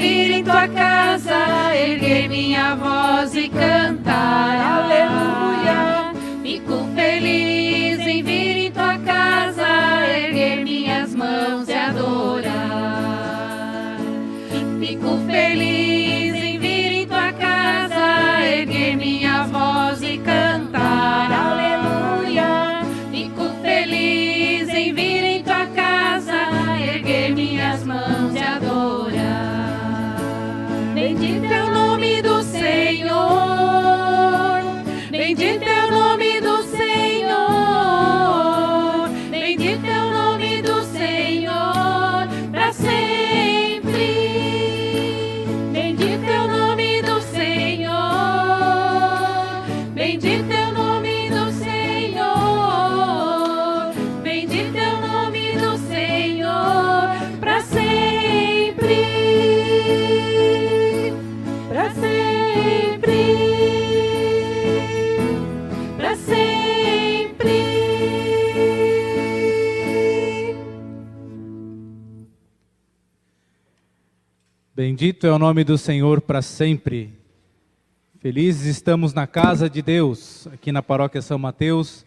vir em tua casa, erguer minha voz e cantar. Aleluia. Fico feliz em vir em tua casa, erguer minhas mãos e adorar. Fico feliz em vir em tua casa, erguer minha voz e cantar. Aleluia. Fico feliz em vir em tua casa, erguer minhas mãos e adorar. Bendito é o nome do Senhor, bendito é o nome do Senhor, bendito é o nome do Senhor, para sempre. Bendito é o nome do Senhor, bendito é o nome do Senhor, bendito é o nome do Senhor, para sempre, para sempre, para sempre. Bendito é o nome do Senhor para sempre. Felizes estamos na casa de Deus, aqui na Paróquia São Mateus,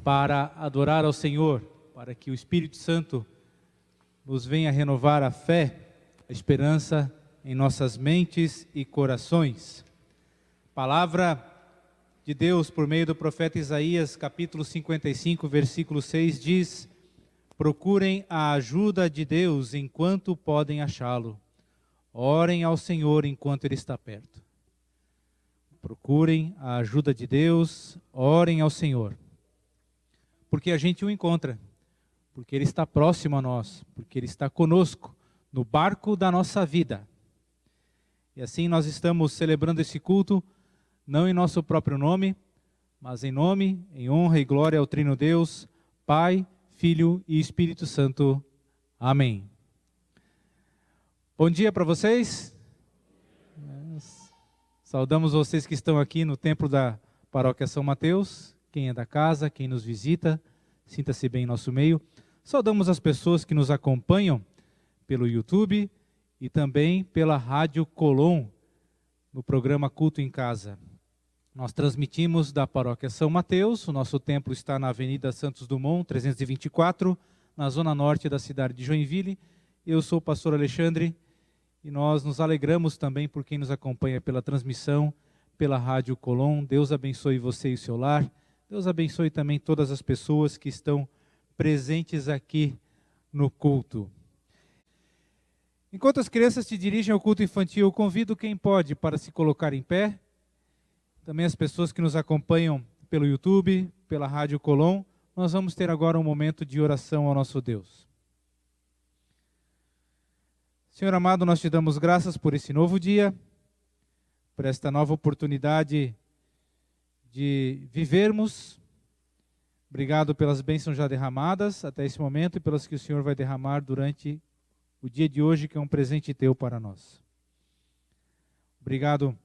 para adorar ao Senhor, para que o Espírito Santo nos venha renovar a fé, a esperança em nossas mentes e corações. Palavra de Deus por meio do profeta Isaías, capítulo 55, versículo 6, diz: procurem a ajuda de Deus enquanto podem achá-lo. Orem ao Senhor enquanto Ele está perto. Procurem a ajuda de Deus, orem ao Senhor. Porque a gente o encontra, porque Ele está próximo a nós, porque Ele está conosco, no barco da nossa vida. E assim nós estamos celebrando esse culto, não em nosso próprio nome, mas em nome, em honra e glória ao Trino Deus, Pai, Filho e Espírito Santo. Amém. Bom dia para vocês. Saudamos vocês que estão aqui no templo da Paróquia São Mateus. Quem é da casa, quem nos visita, sinta-se bem em nosso meio. Saudamos as pessoas que nos acompanham pelo YouTube e também pela Rádio Colom, no programa Culto em Casa. Nós transmitimos da Paróquia São Mateus. O nosso templo está na Avenida Santos Dumont, 324, na zona norte da cidade de Joinville. Eu sou o pastor Alexandre e nós nos alegramos também por quem nos acompanha pela transmissão, pela Rádio Colom. Deus abençoe você e o seu lar. Deus abençoe também todas as pessoas que estão presentes aqui no culto. Enquanto as crianças se dirigem ao culto infantil, eu convido quem pode para se colocar em pé. Também as pessoas que nos acompanham pelo YouTube, pela Rádio Colom. Nós vamos ter agora um momento de oração ao nosso Deus. Senhor amado, nós te damos graças por esse novo dia, por esta nova oportunidade de vivermos. Obrigado pelas bênçãos já derramadas até esse momento e pelas que o Senhor vai derramar durante o dia de hoje, que é um presente teu para nós. Obrigado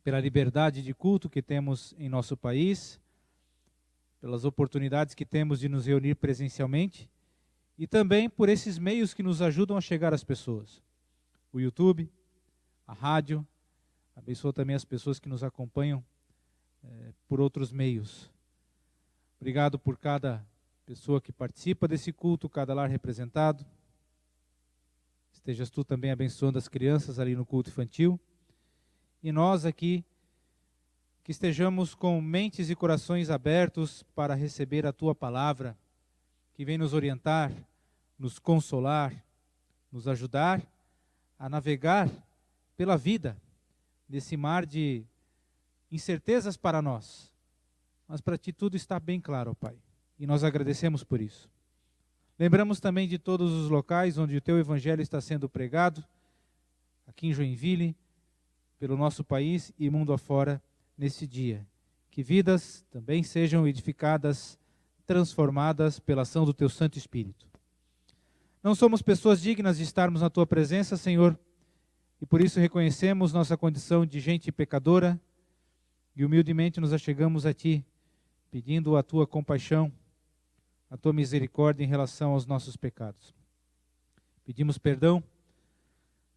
pela liberdade de culto que temos em nosso país, pelas oportunidades que temos de nos reunir presencialmente, e também por esses meios que nos ajudam a chegar às pessoas. O YouTube, a rádio, abençoa também as pessoas que nos acompanham por outros meios. Obrigado por cada pessoa que participa desse culto, cada lar representado. Estejas tu também abençoando as crianças ali no culto infantil. E nós aqui, que estejamos com mentes e corações abertos para receber a tua palavra, que vem nos orientar, nos consolar, nos ajudar a navegar pela vida, nesse mar de incertezas para nós. Mas para ti tudo está bem claro, ó Pai, e nós agradecemos por isso. Lembramos também de todos os locais onde o teu evangelho está sendo pregado, aqui em Joinville, pelo nosso país e mundo afora, nesse dia. Que vidas também sejam edificadas, transformadas pela ação do teu Santo Espírito. Não somos pessoas dignas de estarmos na tua presença, Senhor, e por isso reconhecemos nossa condição de gente pecadora e humildemente nos achegamos a ti, pedindo a tua compaixão, a tua misericórdia em relação aos nossos pecados. Pedimos perdão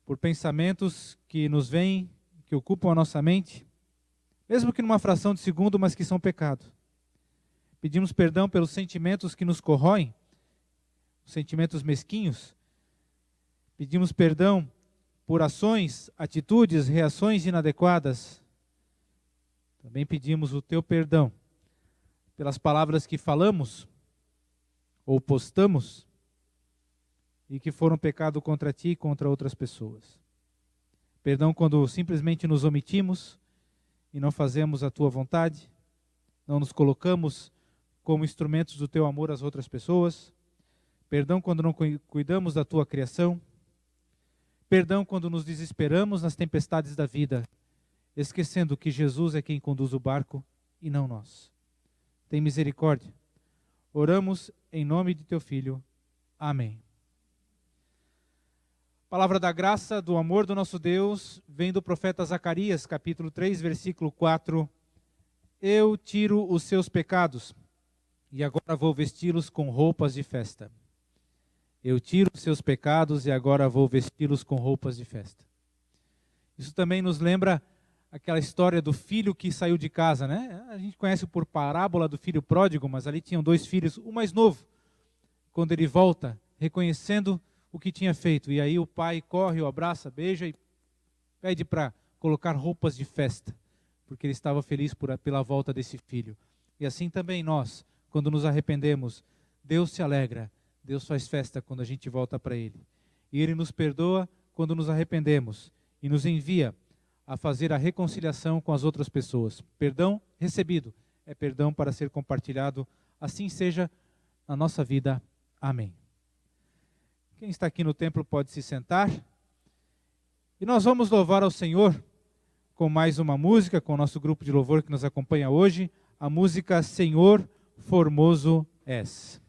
por pensamentos que nos vêm, que ocupam a nossa mente, mesmo que numa fração de segundo, mas que são pecado. Pedimos perdão pelos sentimentos que nos corroem, os sentimentos mesquinhos. Pedimos perdão por ações, atitudes, reações inadequadas. Também pedimos o teu perdão pelas palavras que falamos ou postamos e que foram pecado contra ti e contra outras pessoas. Perdão quando simplesmente nos omitimos e não fazemos a tua vontade, não nos colocamos como instrumentos do teu amor às outras pessoas. Perdão quando não cuidamos da tua criação. Perdão quando nos desesperamos nas tempestades da vida, esquecendo que Jesus é quem conduz o barco e não nós. Tem misericórdia. Oramos em nome de teu Filho. Amém. Palavra da graça, do amor do nosso Deus, vem do profeta Zacarias, capítulo 3, versículo 4. Eu tiro os seus pecados, e agora vou vesti-los com roupas de festa. Eu tiro os seus pecados, e agora vou vesti-los com roupas de festa. Isso também nos lembra aquela história do filho que saiu de casa, né? A gente conhece por parábola do filho pródigo, mas ali tinham 2 filhos, o mais novo, quando ele volta, reconhecendo o que tinha feito. E aí o pai corre, o abraça, beija e pede para colocar roupas de festa, porque ele estava feliz pela volta desse filho. E assim também nós, quando nos arrependemos, Deus se alegra, Deus faz festa quando a gente volta para Ele. E Ele nos perdoa quando nos arrependemos e nos envia a fazer a reconciliação com as outras pessoas. Perdão recebido é perdão para ser compartilhado. Assim seja na nossa vida. Amém. Quem está aqui no templo pode se sentar. E nós vamos louvar ao Senhor com mais uma música, com o nosso grupo de louvor que nos acompanha hoje, a música Senhor Formoso És.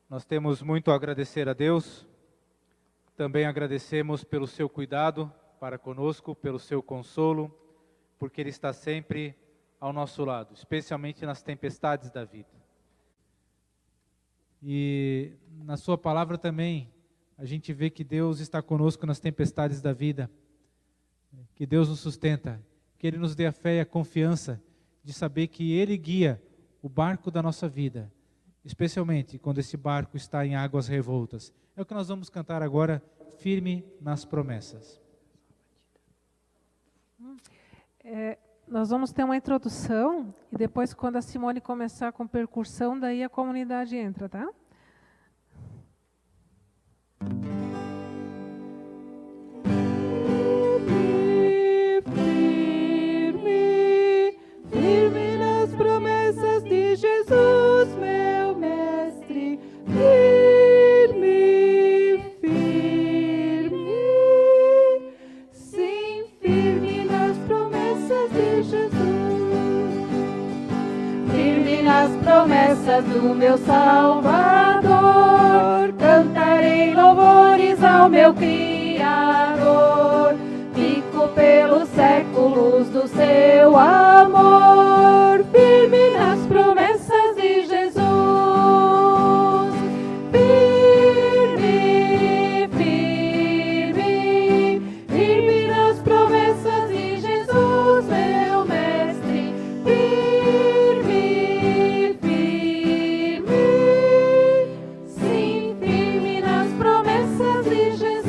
Nós temos muito a agradecer a Deus, também agradecemos pelo seu cuidado para conosco, pelo seu consolo, porque Ele está sempre ao nosso lado, especialmente nas tempestades da vida. E na sua palavra também, a gente vê que Deus está conosco nas tempestades da vida, que Deus nos sustenta, que Ele nos dê a fé e a confiança de saber que Ele guia o barco da nossa vida, especialmente quando esse barco está em águas revoltas. É o que nós vamos cantar agora, firme nas promessas. Nós vamos ter uma introdução e depois, quando a Simone começar com percussão, daí a comunidade entra, tá? Firme nas promessas de Jesus, meu mestre. Firme, firme. Sim, firme nas promessas de Jesus. Firme nas promessas do meu Salvador. Cantarei louvores ao meu Criador. Fico pelos séculos do seu amor, firme nas promessas de Jesus. Firme, firme, firme nas promessas de Jesus, meu mestre. Firme, firme, sim, firme nas promessas de Jesus.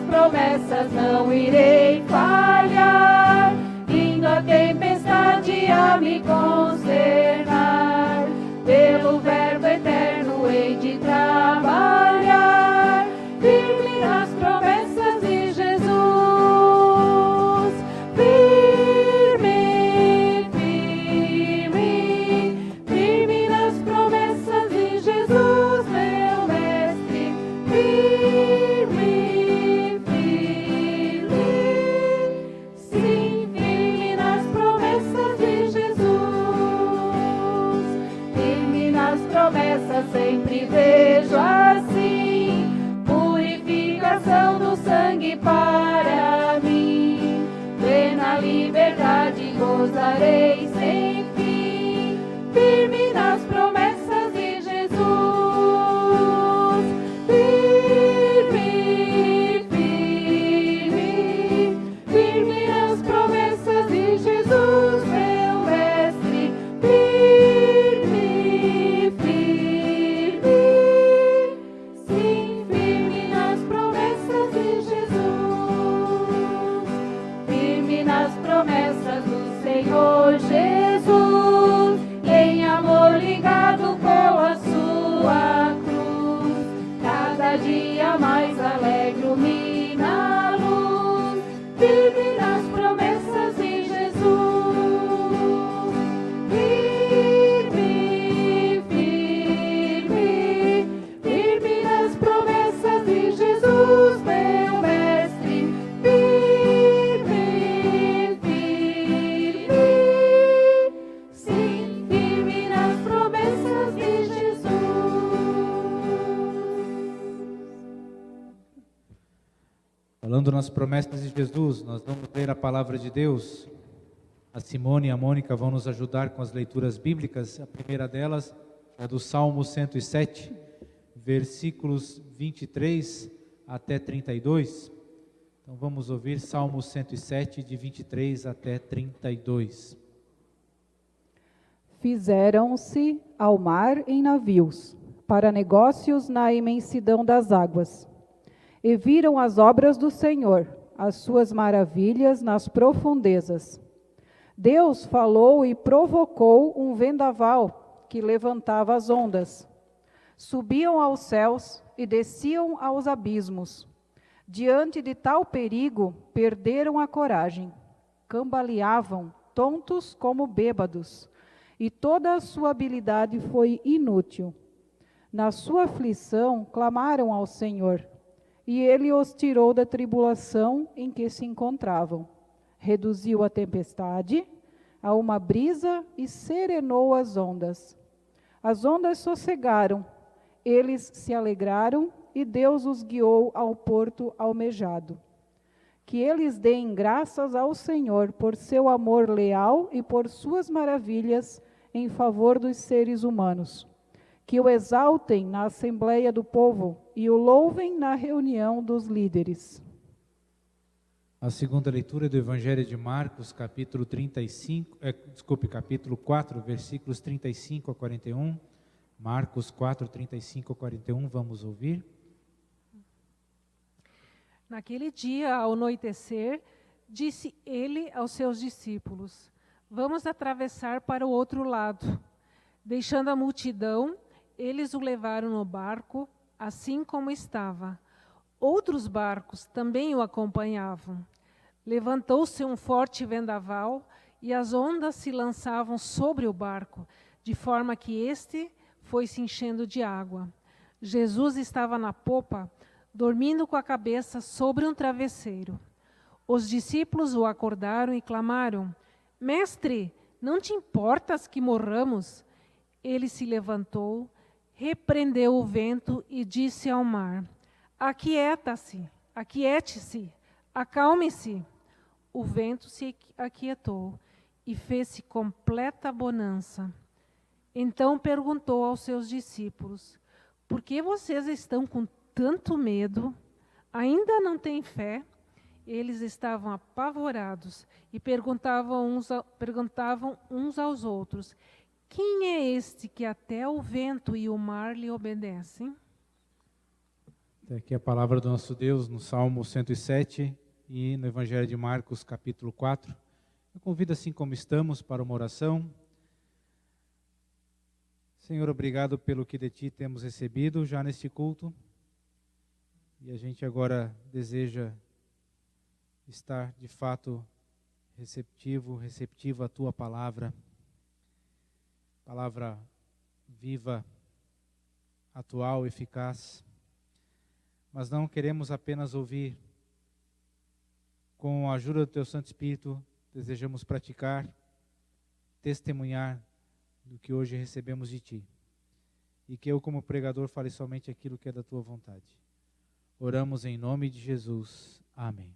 Promessas não irei falhar, indo a tempestade a me consternar. Pelo verbo eterno hei de trabalhar, firme nas promessas de Jesus. Firme, firme, firme nas promessas de Jesus, meu mestre. Firme, sempre vejo assim, purificação do sangue para mim. Plena liberdade gozarei sem fim, firme nas promessas de Jesus. Firme, firme, firme nas promessas de Jesus, meu mestre. Promessas do Senhor Jesus, em amor ligado com a sua cruz, cada dia mais alegro-me na luz, firme nas promessas de Jesus. Firme, firme, firme nas promessas de Jesus, meu mestre. Falando nas promessas de Jesus, nós vamos ler a palavra de Deus. A Simone e a Mônica vão nos ajudar com as leituras bíblicas. A primeira delas é do Salmo 107, versículos 23 até 32. Então vamos ouvir Salmo 107, de 23 até 32. Fizeram-se ao mar em navios, para negócios na imensidão das águas. E viram as obras do Senhor, as suas maravilhas nas profundezas. Deus falou e provocou um vendaval que levantava as ondas. Subiam aos céus e desciam aos abismos. Diante de tal perigo, perderam a coragem. Cambaleavam, tontos como bêbados, e toda a sua habilidade foi inútil. Na sua aflição, clamaram ao Senhor, e Ele os tirou da tribulação em que se encontravam. Reduziu a tempestade a uma brisa e serenou as ondas. As ondas sossegaram, eles se alegraram, e Deus os guiou ao porto almejado. Que eles deem graças ao Senhor por seu amor leal e por suas maravilhas em favor dos seres humanos. Que o exaltem na assembleia do povo e o louvem na reunião dos líderes. A segunda leitura do Evangelho de Marcos, capítulo 4, versículos 35 a 41. Marcos 4, 35 a 41, vamos ouvir. Naquele dia, ao anoitecer, disse ele aos seus discípulos: Vamos atravessar para o outro lado. Deixando a multidão, eles o levaram no barco, assim como estava. Outros barcos também o acompanhavam. Levantou-se um forte vendaval e as ondas se lançavam sobre o barco, de forma que este foi se enchendo de água. Jesus estava na popa, dormindo com a cabeça sobre um travesseiro. Os discípulos o acordaram e clamaram: Mestre, não te importas que morramos? Ele se levantou, repreendeu o vento e disse ao mar: Aquieta-se, aquiete-se, acalme-se. O vento se aquietou e fez-se completa bonança. Então perguntou aos seus discípulos: Por que vocês estão com tanto medo? Ainda não têm fé? Eles estavam apavorados e perguntavam uns aos outros: Quem é este que até o vento e o mar lhe obedecem? Aqui a palavra do nosso Deus no Salmo 107 e no Evangelho de Marcos, capítulo 4. Eu convido, assim como estamos, para uma oração. Senhor, obrigado pelo que de Ti temos recebido já neste culto. E a gente agora deseja estar, de fato, receptivo à Tua palavra. Palavra viva, atual, eficaz. Mas não queremos apenas ouvir. Com a ajuda do Teu Santo Espírito, desejamos praticar, testemunhar do que hoje recebemos de Ti. E que eu, como pregador, fale somente aquilo que é da Tua vontade. Oramos em nome de Jesus. Amém.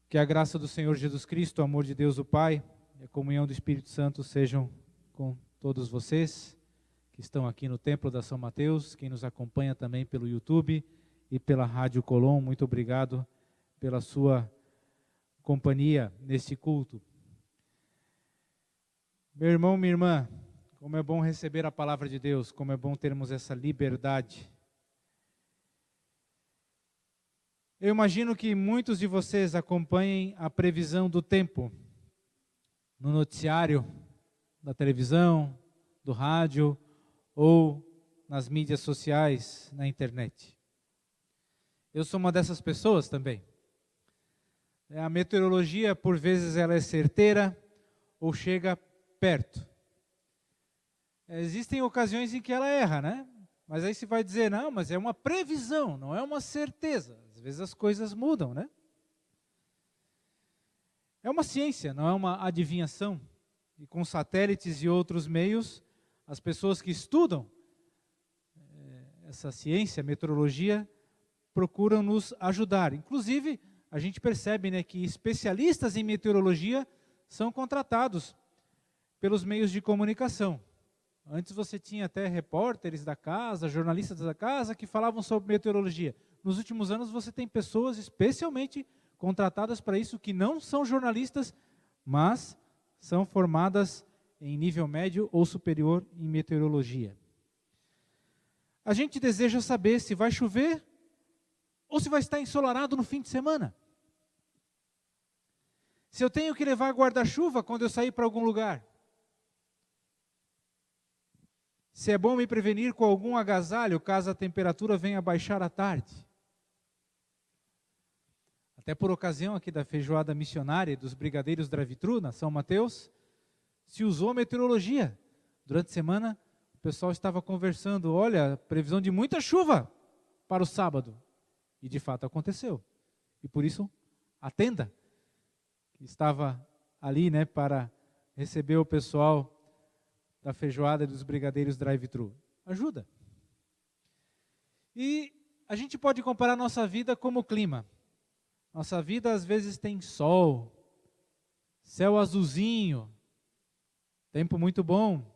Que a graça do Senhor Jesus Cristo, o amor de Deus o Pai e a comunhão do Espírito Santo sejam com todos vocês que estão aqui no Templo da São Mateus, quem nos acompanha também pelo YouTube e pela Rádio Colom. Muito obrigado pela sua companhia neste culto. Meu irmão, minha irmã, como é bom receber a palavra de Deus, como é bom termos essa liberdade. Eu imagino que muitos de vocês acompanhem a previsão do tempo no noticiário da televisão, do rádio ou nas mídias sociais, na internet. Eu sou uma dessas pessoas também. A meteorologia, por vezes, ela é certeira ou chega perto. Existem ocasiões em que ela erra, né? Mas aí você vai dizer, não, mas é uma previsão, não é uma certeza. Às vezes as coisas mudam, né? É uma ciência, não é uma adivinhação. E com satélites e outros meios, as pessoas que estudam essa ciência, meteorologia, procuram nos ajudar. Inclusive, a gente percebe, né, que especialistas em meteorologia são contratados pelos meios de comunicação. Antes você tinha até repórteres da casa, jornalistas da casa que falavam sobre meteorologia. Nos últimos anos você tem pessoas especialmente contratadas para isso que não são jornalistas, mas são formadas em nível médio ou superior em meteorologia. A gente deseja saber se vai chover ou se vai estar ensolarado no fim de semana. Se eu tenho que levar guarda-chuva quando eu sair para algum lugar. Se é bom me prevenir com algum agasalho caso a temperatura venha baixar à tarde. Até por ocasião aqui da feijoada missionária dos brigadeiros Dravitru, na São Mateus, se usou meteorologia. Durante a semana, o pessoal estava conversando, olha, previsão de muita chuva para o sábado. E de fato aconteceu. E por isso, a tenda que estava ali, né, para receber o pessoal da feijoada dos brigadeiros Drive-Thru. Ajuda. E a gente pode comparar nossa vida como o clima. Nossa vida às vezes tem sol, céu azulzinho, tempo muito bom.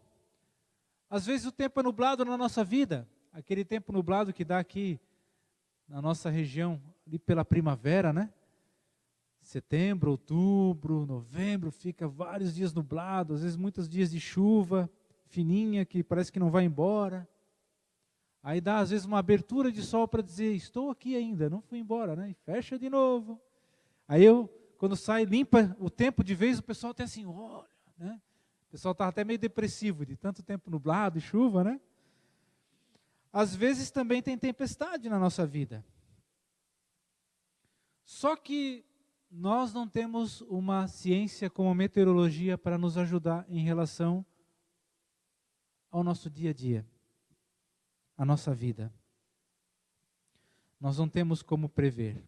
Às vezes o tempo é nublado na nossa vida, aquele tempo nublado que dá aqui na nossa região, ali pela primavera, né? Setembro, outubro, novembro, fica vários dias nublado, às vezes muitos dias de chuva, fininha que parece que não vai embora. Aí dá às vezes uma abertura de sol para dizer, estou aqui ainda, não fui embora, né? E fecha de novo. Aí quando sai, limpa o tempo de vez, o pessoal até assim, olha, né? O pessoal está até meio depressivo de tanto tempo nublado e chuva, né? Às vezes também tem tempestade na nossa vida. Só que nós não temos uma ciência como a meteorologia para nos ajudar em relação ao nosso dia a dia, a nossa vida. Nós não temos como prever.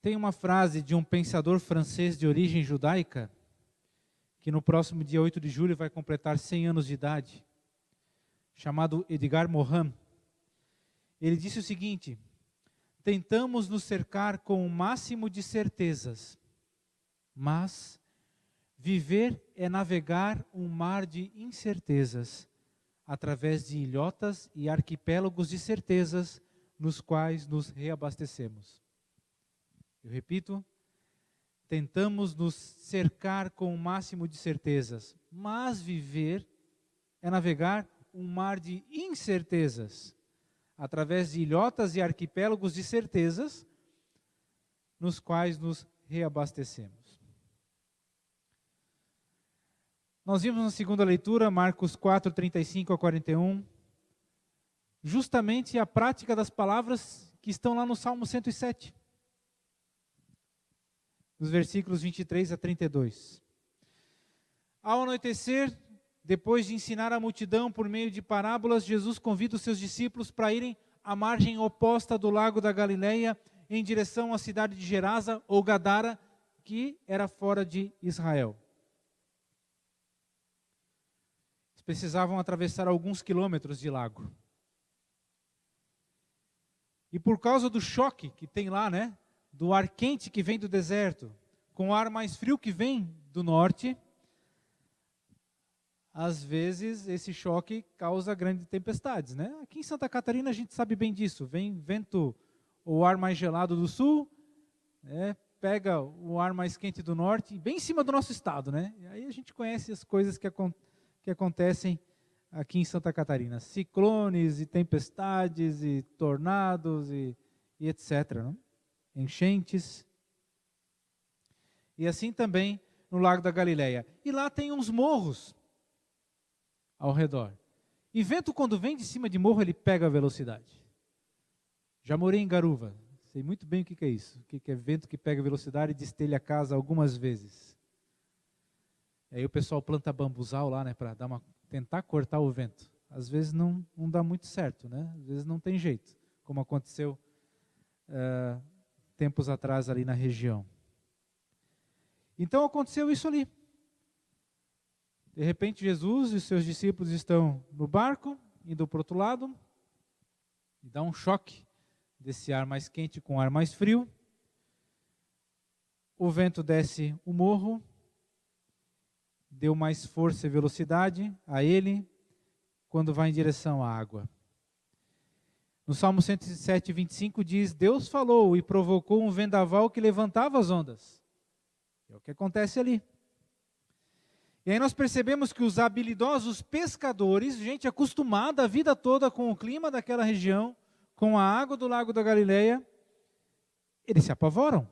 Tem uma frase de um pensador francês de origem judaica, que no próximo dia 8 de julho vai completar 100 anos de idade, chamado Edgar Morin. Ele disse o seguinte: tentamos nos cercar com o máximo de certezas, mas viver é navegar um mar de incertezas, através de ilhotas e arquipélagos de certezas, nos quais nos reabastecemos. Eu repito, tentamos nos cercar com o máximo de certezas, mas viver é navegar um mar de incertezas, através de ilhotas e arquipélagos de certezas, nos quais nos reabastecemos. Nós vimos na segunda leitura, Marcos 4, 35 a 41, justamente a prática das palavras que estão lá no Salmo 107. Nos versículos 23 a 32. Ao anoitecer, depois de ensinar a multidão por meio de parábolas, Jesus convida os seus discípulos para irem à margem oposta do lago da Galileia, em direção à cidade de Gerasa ou Gadara, que era fora de Israel. Eles precisavam atravessar alguns quilômetros de lago. E por causa do choque que tem lá, né? Do ar quente que vem do deserto, com o ar mais frio que vem do norte, às vezes esse choque causa grandes tempestades, né? Aqui em Santa Catarina a gente sabe bem disso, vem vento ou ar mais gelado do sul, né? Pega o ar mais quente do norte, bem em cima do nosso estado, né? E aí a gente conhece as coisas que acontecem aqui em Santa Catarina, ciclones e tempestades e tornados e etc., não? Enchentes, e assim também no Lago da Galileia. E lá tem uns morros ao redor. E vento, quando vem de cima de morro, ele pega a velocidade. Já morei em Garuva, sei muito bem o que é isso. O que é vento que pega a velocidade e destelha a casa algumas vezes. Aí o pessoal planta bambuzal lá, né, para tentar cortar o vento. Às vezes não dá muito certo, né? Às vezes não tem jeito, como aconteceu tempos atrás ali na região. Então aconteceu isso ali. De repente Jesus e seus discípulos estão no barco, indo para o outro lado, e dá um choque desse ar mais quente com o ar mais frio. O vento desce o morro, deu mais força e velocidade a ele, quando vai em direção à água. No Salmo 107, 25 diz: Deus falou e provocou um vendaval que levantava as ondas. É o que acontece ali. E aí nós percebemos que os habilidosos pescadores, gente acostumada a vida toda com o clima daquela região, com a água do Lago da Galileia, eles se apavoram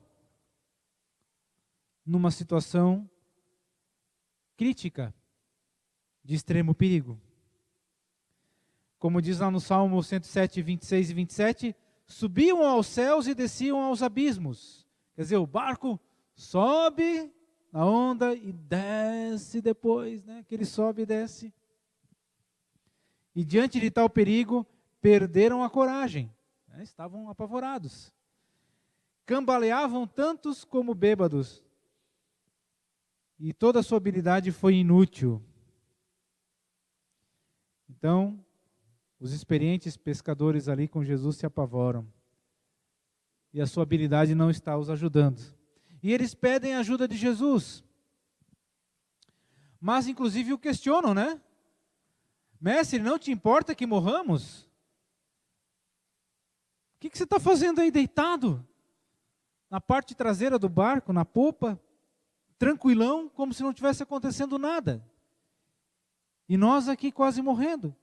numa situação crítica, de extremo perigo. Como diz lá no Salmo 107, 26 e 27, subiam aos céus e desciam aos abismos. Quer dizer, o barco sobe na onda e desce depois, né? Que ele sobe e desce. E diante de tal perigo, perderam a coragem, né? Estavam apavorados. Cambaleavam tantos como bêbados. E toda a sua habilidade foi inútil. Então, os experientes pescadores ali com Jesus se apavoram. E a sua habilidade não está os ajudando. E eles pedem a ajuda de Jesus. Mas inclusive o questionam, né? Mestre, não te importa que morramos? O que você está fazendo aí deitado? Na parte traseira do barco, na popa, tranquilão, como se não tivesse acontecendo nada. E nós aqui quase morrendo.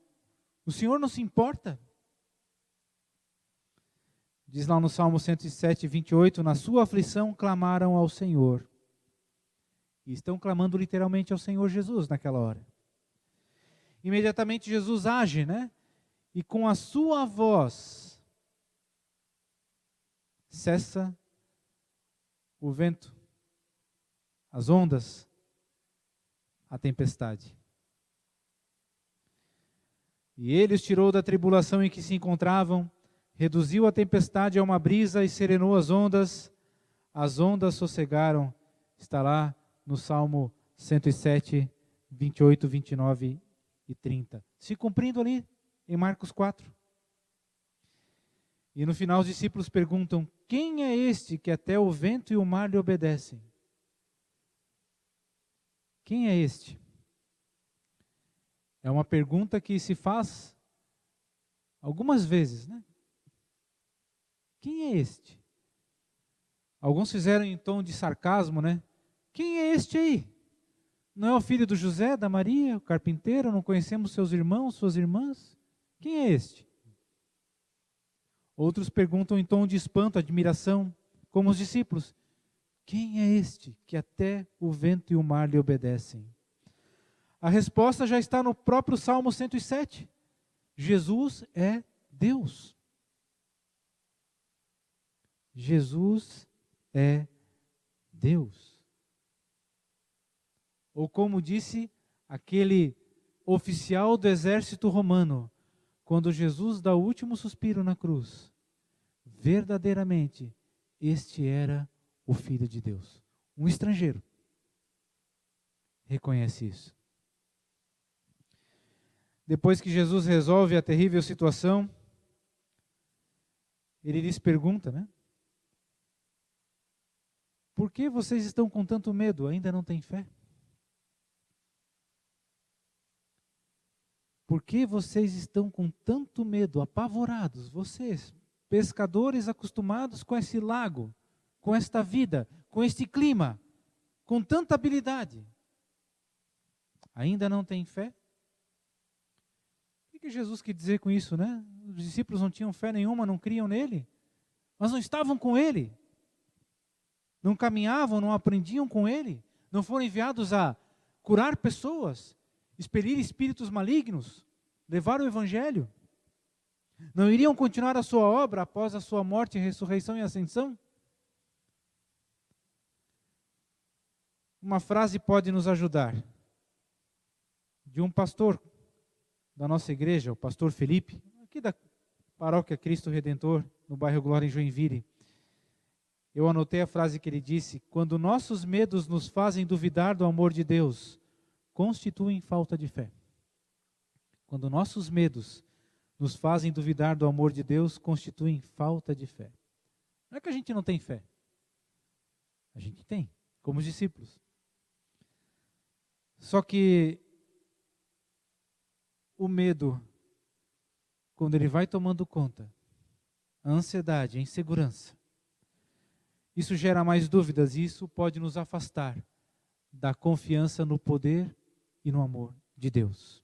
O Senhor não se importa? Diz lá no Salmo 107, 28, na sua aflição clamaram ao Senhor. E estão clamando literalmente ao Senhor Jesus naquela hora. Imediatamente Jesus age, né? E com a sua voz cessa o vento, as ondas, a tempestade. E ele os tirou da tribulação em que se encontravam, reduziu a tempestade a uma brisa e serenou as ondas sossegaram. Está lá no Salmo 107, 28, 29 e 30. Se cumprindo ali em Marcos 4. E no final os discípulos perguntam: quem é este que até o vento e o mar lhe obedecem? Quem é este? É uma pergunta que se faz algumas vezes, né? Quem é este? Alguns fizeram em tom de sarcasmo, né? Quem é este aí? Não é o filho do José, da Maria, o carpinteiro? Não conhecemos seus irmãos, suas irmãs? Quem é este? Outros perguntam em tom de espanto, admiração, como os discípulos: quem é este que até o vento e o mar lhe obedecem? A resposta já está no próprio Salmo 107. Jesus é Deus. Jesus é Deus. Ou como disse aquele oficial do exército romano, quando Jesus dá o último suspiro na cruz: verdadeiramente, este era o Filho de Deus. Um estrangeiro reconhece isso. Depois que Jesus resolve a terrível situação, ele lhes pergunta, né? Por que vocês estão com tanto medo? Ainda não têm fé? Por que vocês estão com tanto medo, apavorados? Vocês, pescadores acostumados com esse lago, com esta vida, com este clima, com tanta habilidade. Ainda não têm fé? O que Jesus quis dizer com isso, né? Os discípulos não tinham fé nenhuma, não criam nele, mas não estavam com ele. Não caminhavam, não aprendiam com ele, não foram enviados a curar pessoas, expelir espíritos malignos, levar o evangelho. Não iriam continuar a sua obra após a sua morte, ressurreição e ascensão? Uma frase pode nos ajudar, de um pastor da nossa igreja, o pastor Felipe, aqui da paróquia Cristo Redentor, no bairro Glória, em Joinville. Eu anotei a frase que ele disse: quando nossos medos nos fazem duvidar do amor de Deus, constituem falta de fé. Quando nossos medos nos fazem duvidar do amor de Deus, constituem falta de fé. Não é que a gente não tem fé. A gente tem, como os discípulos. Só que o medo, quando ele vai tomando conta, a ansiedade, a insegurança, isso gera mais dúvidas e isso pode nos afastar da confiança no poder e no amor de Deus.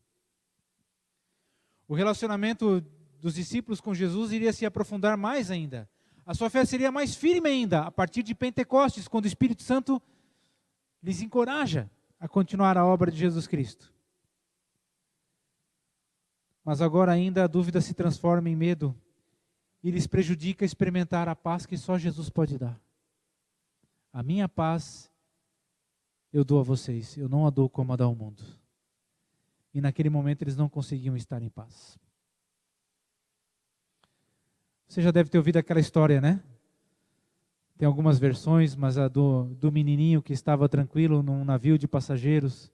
O relacionamento dos discípulos com Jesus iria se aprofundar mais ainda. A sua fé seria mais firme ainda a partir de Pentecostes, quando o Espírito Santo lhes encoraja a continuar a obra de Jesus Cristo. Mas agora ainda a dúvida se transforma em medo e lhes prejudica experimentar a paz que só Jesus pode dar. A minha paz eu dou a vocês, eu não a dou como a dá ao mundo. E naquele momento eles não conseguiam estar em paz. Você já deve ter ouvido aquela história, né? Tem algumas versões, mas a do menininho que estava tranquilo num navio de passageiros,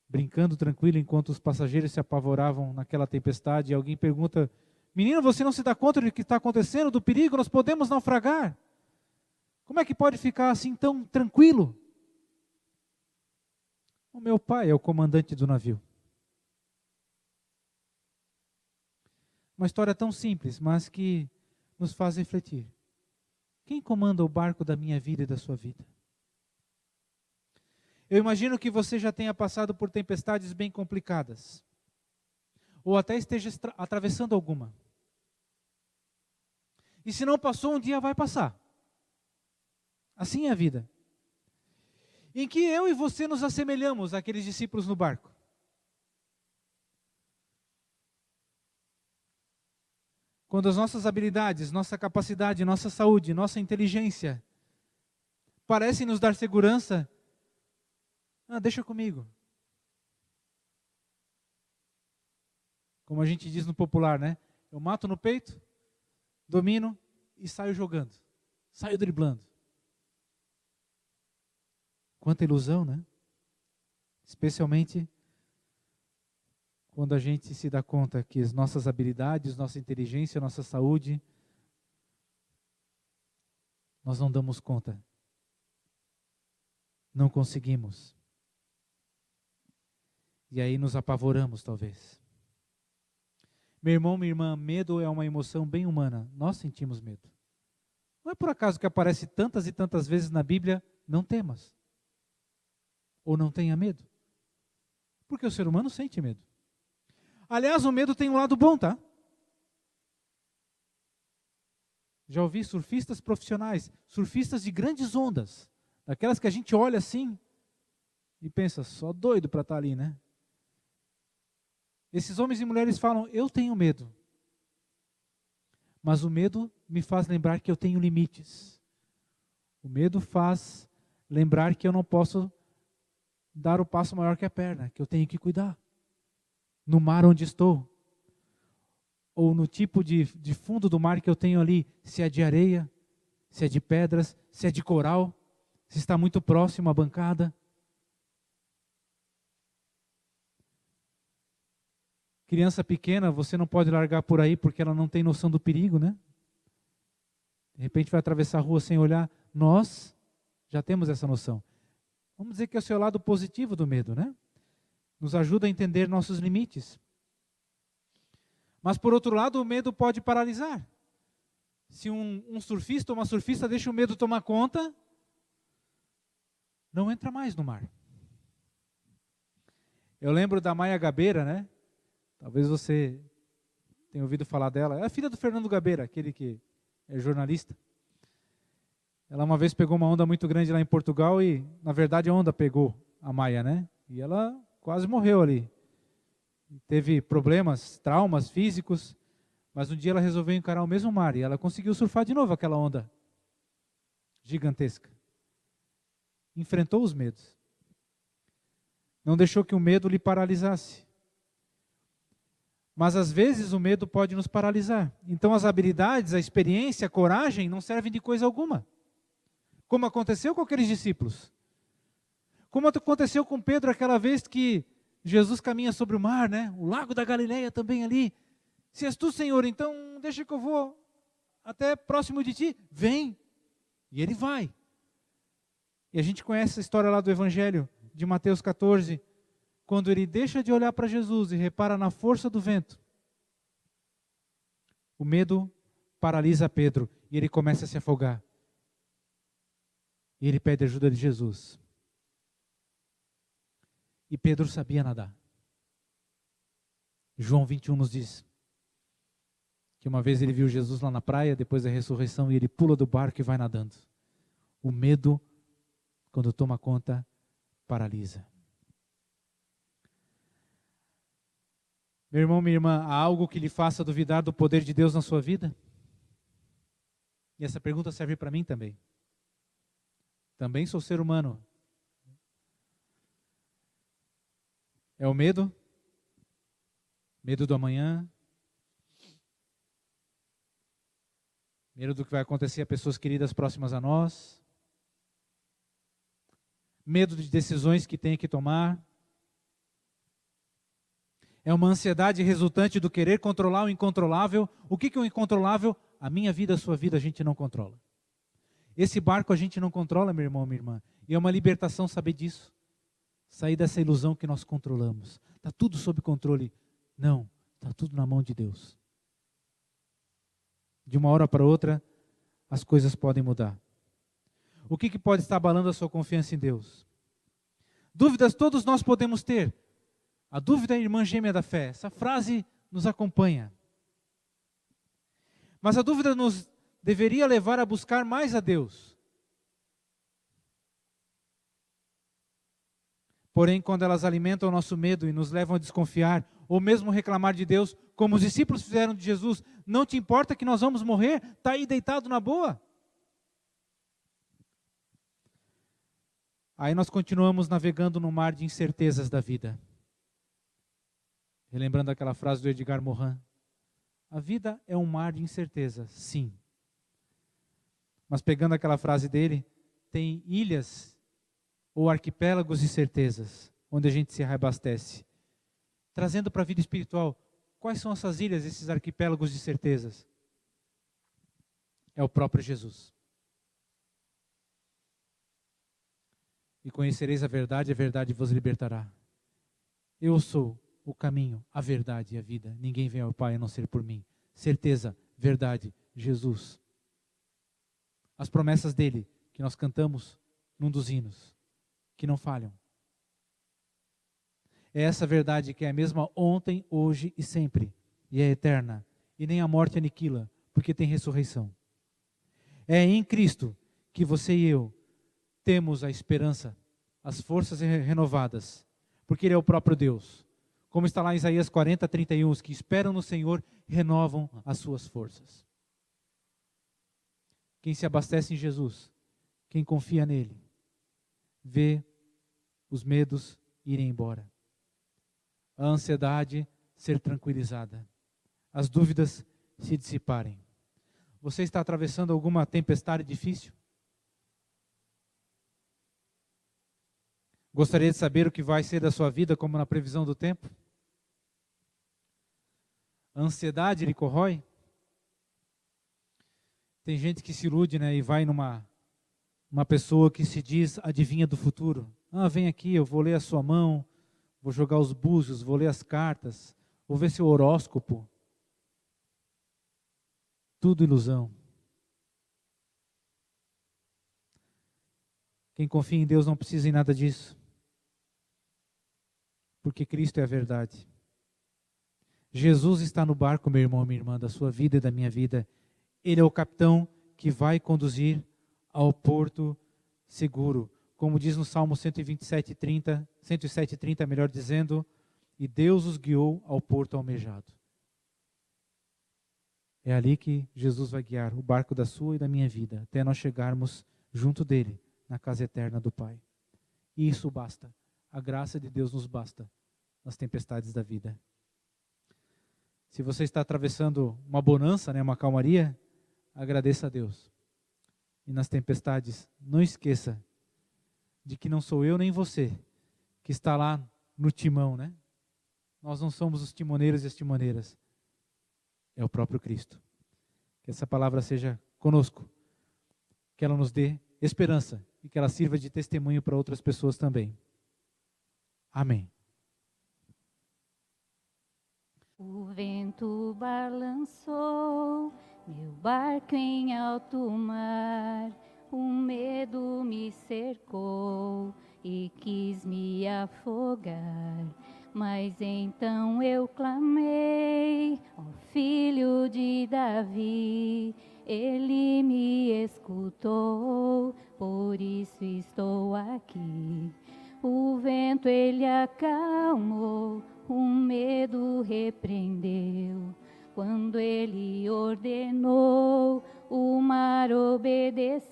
brincando tranquilo enquanto os passageiros se apavoravam naquela tempestade, e alguém pergunta: menino, você não se dá conta do que está acontecendo, do perigo, nós podemos naufragar? Como é que pode ficar assim tão tranquilo? O meu pai é o comandante do navio. Uma história tão simples, mas que nos faz refletir. Quem comanda o barco da minha vida e da sua vida? Eu imagino que você já tenha passado por tempestades bem complicadas, ou até esteja atravessando alguma. E se não passou, um dia vai passar. Assim é a vida. Em que eu e você nos assemelhamos àqueles discípulos no barco? Quando as nossas habilidades, nossa capacidade, nossa saúde, nossa inteligência parecem nos dar segurança, deixa comigo. Como a gente diz no popular, né? Eu mato no peito, domino e saio jogando. Saio driblando. Quanta ilusão, né? Especialmente quando a gente se dá conta que as nossas habilidades, nossa inteligência, nossa saúde, nós não damos conta. Não conseguimos. E aí nos apavoramos, talvez. Meu irmão, minha irmã, medo é uma emoção bem humana. Nós sentimos medo. Não é por acaso que aparece tantas e tantas vezes na Bíblia, não temas. Ou não tenha medo. Porque o ser humano sente medo. Aliás, o medo tem um lado bom, tá? Já ouvi surfistas profissionais, surfistas de grandes ondas, daquelas que a gente olha assim e pensa, só doido para estar ali, né? Esses homens e mulheres falam, eu tenho medo. Mas o medo me faz lembrar que eu tenho limites. O medo faz lembrar que eu não posso dar o passo maior que a perna, que eu tenho que cuidar. No mar onde estou, ou no tipo de fundo do mar que eu tenho ali, se é de areia, se é de pedras, se é de coral, se está muito próximo à bancada. Criança pequena, você não pode largar por aí porque ela não tem noção do perigo, né? De repente vai atravessar a rua sem olhar. Nós já temos essa noção. Vamos dizer que é o seu lado positivo do medo, né? Nos ajuda a entender nossos limites. Mas, por outro lado, o medo pode paralisar. Se um surfista ou uma surfista deixa o medo tomar conta, não entra mais no mar. Eu lembro da Maia Gabeira, né? Talvez você tenha ouvido falar dela. É a filha do Fernando Gabeira, aquele que é jornalista. Ela uma vez pegou uma onda muito grande lá em Portugal e, na verdade, a onda pegou a Maia, né? E ela quase morreu ali. Teve problemas, traumas físicos, mas um dia ela resolveu encarar o mesmo mar e ela conseguiu surfar de novo aquela onda gigantesca. Enfrentou os medos. Não deixou que o medo lhe paralisasse. Mas às vezes o medo pode nos paralisar. Então as habilidades, a experiência, a coragem não servem de coisa alguma. Como aconteceu com aqueles discípulos. Como aconteceu com Pedro aquela vez que Jesus caminha sobre o mar, né? O lago da Galileia também ali. Se és tu, Senhor, então deixa que eu vou até próximo de ti. Vem. E ele vai. E a gente conhece a história lá do Evangelho de Mateus 14, quando ele deixa de olhar para Jesus e repara na força do vento. O medo paralisa Pedro e ele começa a se afogar. E ele pede ajuda de Jesus. E Pedro sabia nadar. João 21 nos diz que uma vez ele viu Jesus lá na praia, depois da ressurreição, e ele pula do barco e vai nadando. O medo, quando toma conta, paralisa. Meu irmão, minha irmã, há algo que lhe faça duvidar do poder de Deus na sua vida? E essa pergunta serve para mim também. Também sou ser humano. É o medo? Medo do amanhã? Medo do que vai acontecer a pessoas queridas próximas a nós? Medo de decisões que tem que tomar? É uma ansiedade resultante do querer controlar o incontrolável. O que é o incontrolável? A minha vida, a sua vida, a gente não controla. Esse barco a gente não controla, meu irmão, minha irmã. E é uma libertação saber disso. Sair dessa ilusão que nós controlamos. Está tudo sob controle. Não, está tudo na mão de Deus. De uma hora para outra, as coisas podem mudar. O que pode estar abalando a sua confiança em Deus? Dúvidas todos nós podemos ter. A dúvida é a irmã gêmea da fé. Essa frase nos acompanha. Mas a dúvida nos deveria levar a buscar mais a Deus. Porém, quando elas alimentam o nosso medo e nos levam a desconfiar, ou mesmo reclamar de Deus, como os discípulos fizeram de Jesus, não te importa que nós vamos morrer? Está aí deitado na boa. Aí nós continuamos navegando no mar de incertezas da vida. Relembrando aquela frase do Edgar Morin. A vida é um mar de incertezas, sim. Mas pegando aquela frase dele, tem ilhas ou arquipélagos de certezas, onde a gente se reabastece. Trazendo para a vida espiritual, quais são essas ilhas, esses arquipélagos de certezas? É o próprio Jesus. E conhecereis a verdade vos libertará. Eu sou o caminho, a verdade e a vida. Ninguém vem ao Pai a não ser por mim. Certeza, verdade, Jesus. As promessas dele, que nós cantamos num dos hinos, que não falham. É essa verdade que é a mesma ontem, hoje e sempre. E é eterna. E nem a morte aniquila, porque tem ressurreição. É em Cristo que você e eu temos a esperança, as forças renovadas, porque Ele é o próprio Deus. Como está lá em Isaías 40, 31, os que esperam no Senhor renovam as suas forças. Quem se abastece em Jesus, quem confia nele, vê os medos irem embora. A ansiedade ser tranquilizada. As dúvidas se dissiparem. Você está atravessando alguma tempestade difícil? Gostaria de saber o que vai ser da sua vida como na previsão do tempo? A ansiedade lhe corrói? Tem gente que se ilude, né, e vai numa pessoa que se diz adivinha do futuro. Ah, vem aqui, eu vou ler a sua mão, vou jogar os búzios, vou ler as cartas, vou ver seu horóscopo. Tudo ilusão. Quem confia em Deus não precisa em nada disso. Porque Cristo é a verdade. Jesus está no barco, meu irmão, minha irmã, da sua vida e da minha vida. Ele é o capitão que vai conduzir ao porto seguro. Como diz no Salmo 107:30, melhor dizendo, e Deus os guiou ao porto almejado. É ali que Jesus vai guiar o barco da sua e da minha vida, até nós chegarmos junto dele, na casa eterna do Pai. E isso basta. A graça de Deus nos basta nas tempestades da vida. Se você está atravessando uma bonança, né, uma calmaria, agradeça a Deus. E nas tempestades, não esqueça de que não sou eu nem você que está lá no timão, né? Nós não somos os timoneiros e as timoneiras. É o próprio Cristo. Que essa palavra seja conosco. Que ela nos dê esperança e que ela sirva de testemunho para outras pessoas também. Amém. O vento balançou meu barco em alto mar, o medo me cercou e quis me afogar. Mas então eu clamei, ó Filho de Davi, Ele me escutou, por isso estou aqui. O vento ele acalmou, o medo repreendeu. Quando ele ordenou, o mar obedeceu.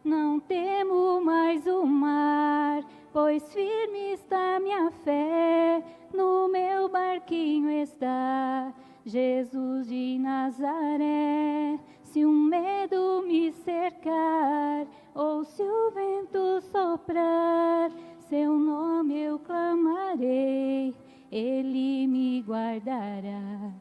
Não temo mais o mar, pois firme está minha fé. No meu barquinho está Jesus de Nazaré. Se o medo me cercar, ou se o vento soprar, seu nome eu clamarei, Ele me guardará.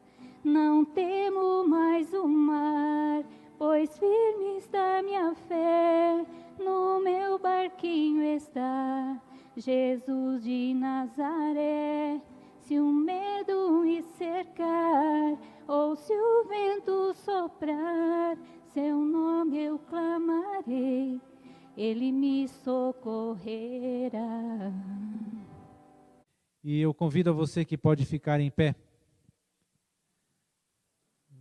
Não temo mais o mar, pois firme está minha fé. No meu barquinho está Jesus de Nazaré. Se o medo me cercar, ou se o vento soprar, seu nome eu clamarei, Ele me socorrerá. E eu convido a você que pode ficar em pé,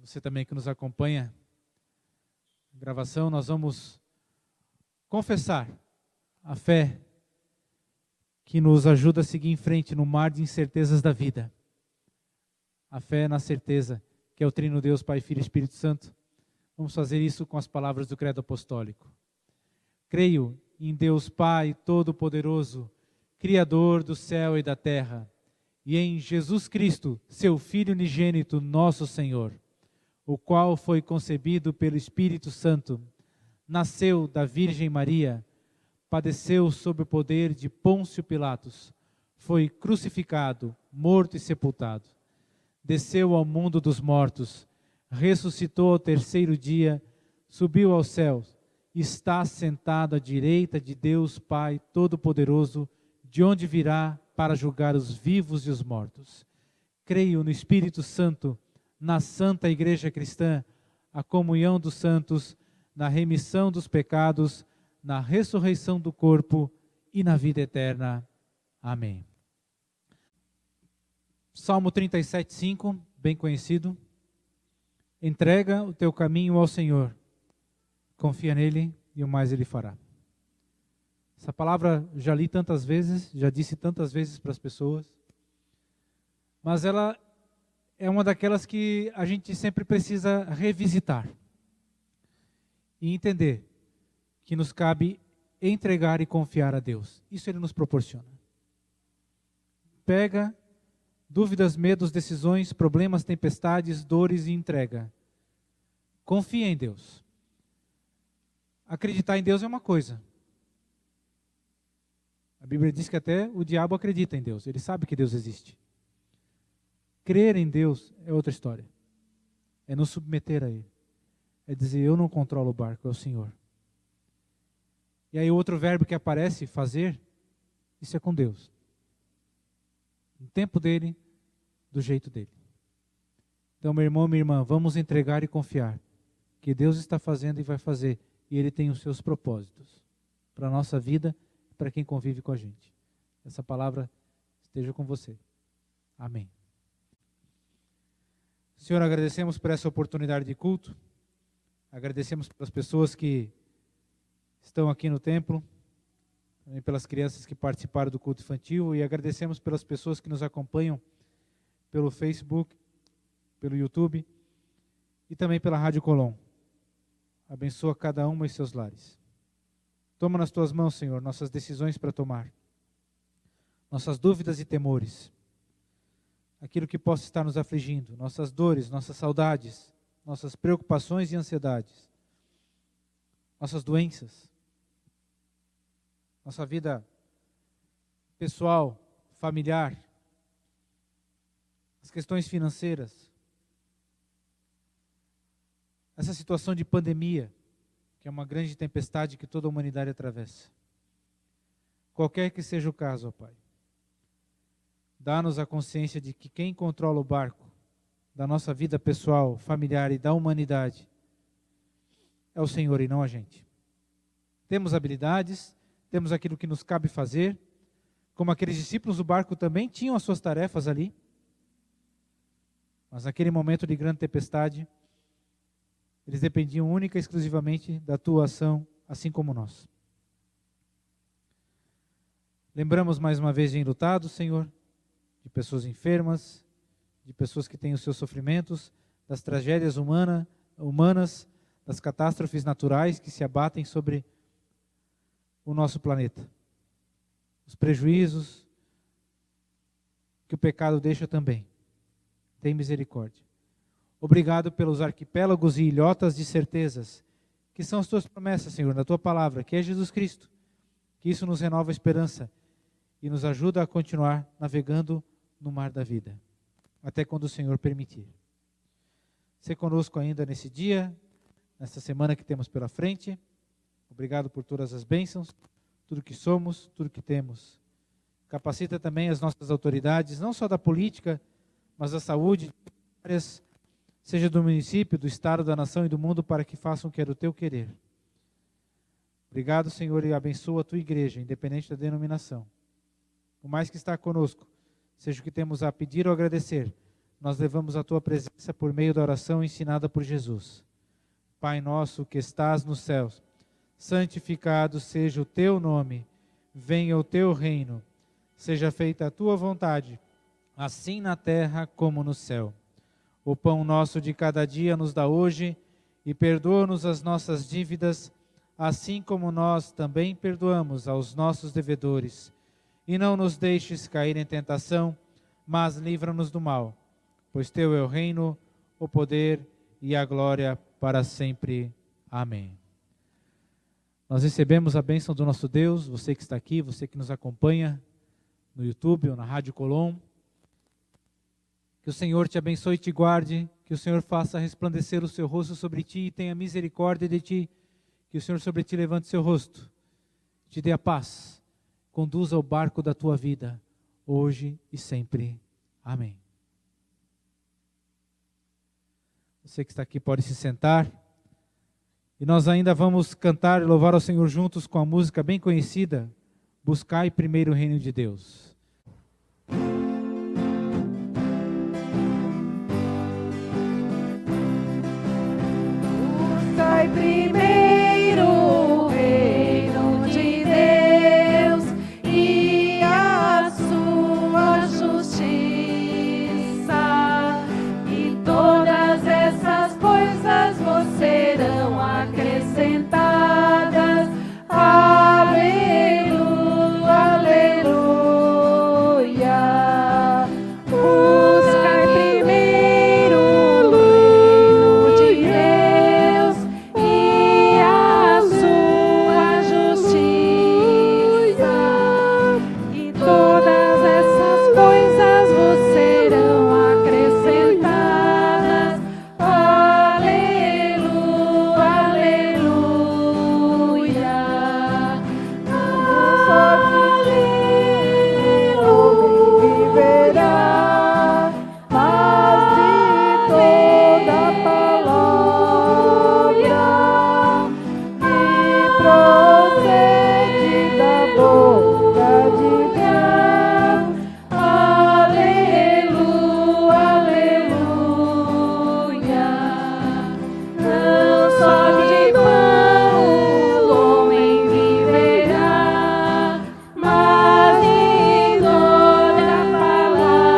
você também que nos acompanha na gravação, nós vamos confessar a fé que nos ajuda a seguir em frente no mar de incertezas da vida. A fé na certeza que é o Trino Deus, Pai, Filho e Espírito Santo. Vamos fazer isso com as palavras do Credo Apostólico. Creio em Deus Pai Todo-Poderoso, Criador do céu e da terra, e em Jesus Cristo, seu Filho unigênito, nosso Senhor, o qual foi concebido pelo Espírito Santo, nasceu da Virgem Maria, padeceu sob o poder de Pôncio Pilatos, foi crucificado, morto e sepultado, desceu ao mundo dos mortos, ressuscitou ao terceiro dia, subiu aos céus, está sentado à direita de Deus Pai Todo-Poderoso, de onde virá para julgar os vivos e os mortos. Creio no Espírito Santo, na Santa Igreja Cristã, a comunhão dos santos, na remissão dos pecados, na ressurreição do corpo e na vida eterna. Amém. Salmo 37:5, bem conhecido. Entrega o teu caminho ao Senhor, confia nele e o mais ele fará. Essa palavra já li tantas vezes, já disse tantas vezes para as pessoas, mas ela é uma daquelas que a gente sempre precisa revisitar e entender que nos cabe entregar e confiar a Deus. Isso Ele nos proporciona. Pega dúvidas, medos, decisões, problemas, tempestades, dores e entrega. Confia em Deus. Acreditar em Deus é uma coisa. A Bíblia diz que até o diabo acredita em Deus. Ele sabe que Deus existe. Crer em Deus é outra história. É nos submeter a Ele. É dizer, eu não controlo o barco, é o Senhor. E aí o outro verbo que aparece, fazer, isso é com Deus. No tempo dele, do jeito dele. Então, meu irmão, minha irmã, vamos entregar e confiar que Deus está fazendo e vai fazer. E Ele tem os seus propósitos para a nossa vida, para quem convive com a gente. Essa palavra esteja com você. Amém. Senhor, agradecemos por essa oportunidade de culto. Agradecemos pelas pessoas que estão aqui no templo, também pelas crianças que participaram do culto infantil, e agradecemos pelas pessoas que nos acompanham pelo Facebook, pelo YouTube e também pela Rádio Colom. Abençoa cada uma e seus lares. Toma nas tuas mãos, Senhor, nossas decisões para tomar, nossas dúvidas e temores, aquilo que possa estar nos afligindo, nossas dores, nossas saudades, nossas preocupações e ansiedades, nossas doenças, nossa vida pessoal, familiar, as questões financeiras, essa situação de pandemia, que é uma grande tempestade que toda a humanidade atravessa. Qualquer que seja o caso, ó Pai, dá-nos a consciência de que quem controla o barco da nossa vida pessoal, familiar e da humanidade é o Senhor e não a gente. Temos habilidades, temos aquilo que nos cabe fazer, como aqueles discípulos do barco também tinham as suas tarefas ali, mas naquele momento de grande tempestade, eles dependiam única e exclusivamente da tua ação, assim como nós. Lembramos mais uma vez de enlutados, Senhor, de pessoas enfermas, de pessoas que têm os seus sofrimentos, das tragédias humanas, das catástrofes naturais que se abatem sobre o nosso planeta. Os prejuízos que o pecado deixa também. Tem misericórdia. Obrigado pelos arquipélagos e ilhotas de certezas, que são as tuas promessas, Senhor, na tua palavra, que é Jesus Cristo. Que isso nos renova a esperança e nos ajuda a continuar navegando no mar da vida, até quando o Senhor permitir. Ser conosco ainda nesse dia, nessa semana que temos pela frente. Obrigado por todas as bênçãos, tudo que somos, tudo que temos. Capacita também as nossas autoridades, não só da política, mas da saúde, seja do município, do estado, da nação e do mundo, para que façam o que é do teu querer. Obrigado, Senhor, e abençoa a tua igreja, independente da denominação. O mais que está conosco, seja o que temos a pedir ou agradecer, nós levamos a tua presença por meio da oração ensinada por Jesus. Pai nosso que estás nos céus, santificado seja o teu nome, venha o teu reino, seja feita a tua vontade, assim na terra como no céu. O pão nosso de cada dia nos dá hoje, e perdoa-nos as nossas dívidas, assim como nós também perdoamos aos nossos devedores. E não nos deixes cair em tentação, mas livra-nos do mal, pois teu é o reino, o poder e a glória para sempre. Amém. Nós recebemos a bênção do nosso Deus, você que está aqui, você que nos acompanha no YouTube ou na Rádio Colom. Que o Senhor te abençoe e te guarde, que o Senhor faça resplandecer o seu rosto sobre ti e tenha misericórdia de ti, que o Senhor sobre ti levante seu rosto, te dê a paz, conduza o barco da tua vida, hoje e sempre. Amém. Você que está aqui pode se sentar. E nós ainda vamos cantar e louvar ao Senhor juntos com a música bem conhecida, Buscai primeiro o reino de Deus. Buscai primeiro o reino de Deus e a sua justiça, e todas essas coisas vos serão acrescentadas. Aleluia, aleluia. Buscai primeiro o reino de Deus e a sua justiça, e todas essas coisas vos serão acrescentadas. Aleluia, aleluia. Viverá, mas de toda palavra que procede da boca de Deus. Aleluia, aleluia. Não só de pão o homem viverá, mas de toda palavra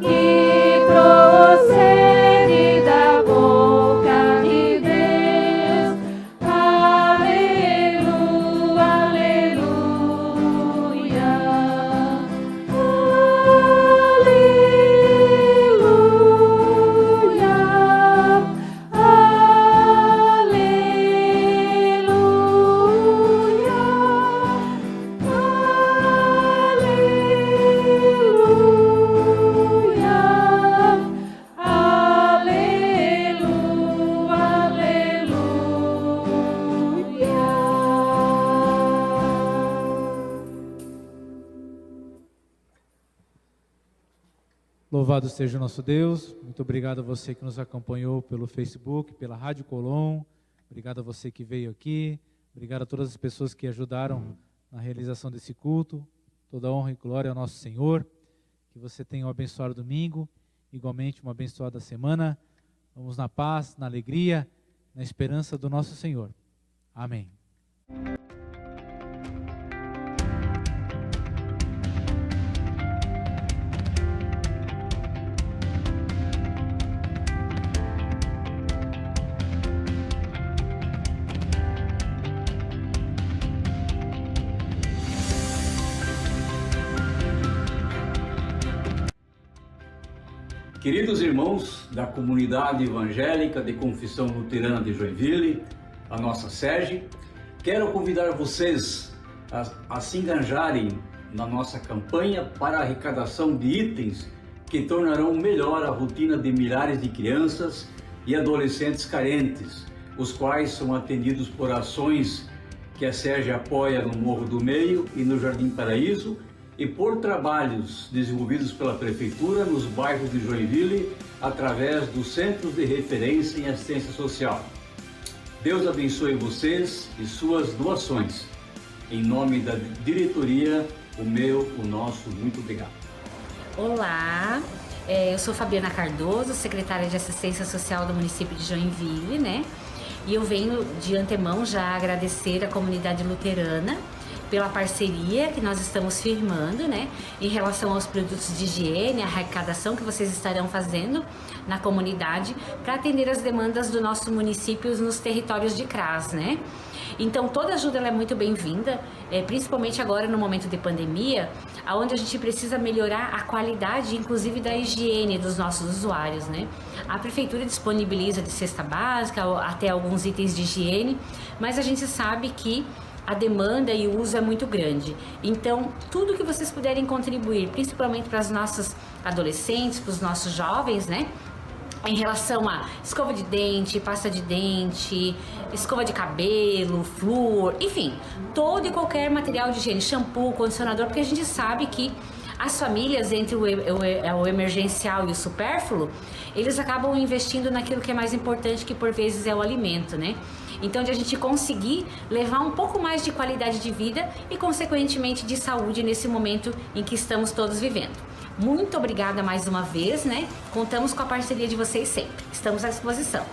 que procede da boca de Deus. Aleluia, aleluia. Louvado seja o nosso Deus. Muito obrigado a você que nos acompanhou pelo Facebook, pela Rádio Colom. Obrigado a você que veio aqui. Obrigado a todas as pessoas que ajudaram na realização desse culto. Toda honra e glória ao nosso Senhor. Que você tenha um abençoado domingo, igualmente uma abençoada semana. Vamos na paz, na alegria, na esperança do nosso Senhor. Amém. Queridos irmãos da comunidade evangélica de Confissão Luterana de Joinville, a nossa sede, quero convidar vocês a se engajarem na nossa campanha para a arrecadação de itens que tornarão melhor a rotina de milhares de crianças e adolescentes carentes, os quais são atendidos por ações que a SERGE apoia no Morro do Meio e no Jardim Paraíso, e por trabalhos desenvolvidos pela Prefeitura nos bairros de Joinville, através dos Centros de Referência em Assistência Social. Deus abençoe vocês e suas doações. Em nome da diretoria, o nosso muito obrigado. Olá, eu sou Fabiana Cardoso, secretária de Assistência Social do município de Joinville, né? E eu venho de antemão já agradecer a comunidade luterana pela parceria que nós estamos firmando, né, em relação aos produtos de higiene, a arrecadação que vocês estarão fazendo na comunidade para atender as demandas do nosso município nos territórios de CRAS, né? Então toda ajuda ela é muito bem-vinda, principalmente agora no momento de pandemia, onde a gente precisa melhorar a qualidade, inclusive da higiene dos nossos usuários, né? A prefeitura disponibiliza de cesta básica até alguns itens de higiene, mas a gente sabe que a demanda e o uso é muito grande. Então, tudo que vocês puderem contribuir, principalmente para os nossos adolescentes, para os nossos jovens, né? Em relação a escova de dente, pasta de dente, escova de cabelo, flúor, enfim, todo e qualquer material de higiene, shampoo, condicionador, porque a gente sabe que as famílias, entre o emergencial e o supérfluo, eles acabam investindo naquilo que é mais importante, que por vezes é o alimento, né? Então, de a gente conseguir levar um pouco mais de qualidade de vida e, consequentemente, de saúde nesse momento em que estamos todos vivendo. Muito obrigada mais uma vez, né? Contamos com a parceria de vocês sempre. Estamos à disposição.